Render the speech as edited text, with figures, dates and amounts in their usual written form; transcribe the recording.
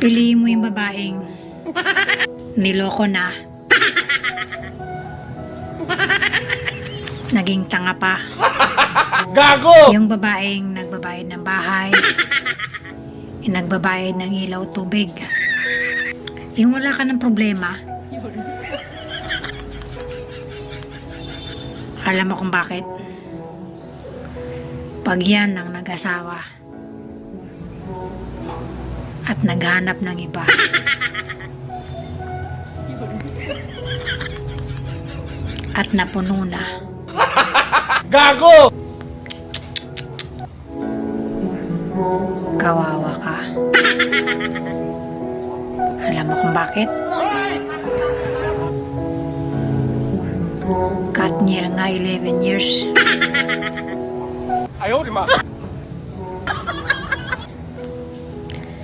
Piliin mo yung babaeng niloko na, naging tanga pa. Gago! Yung babaeng nagbabayad ng bahay, yung nagbabayad ng ilaw, tubig. Yung wala ka ng problema. Alam mo kung bakit? Pag yan ang nag-asawa at naghanap ng iba, at napuno na, Gago! kawawa ka. Alam mo kung bakit? Katniel nga 11 years. Ayaw, di ma.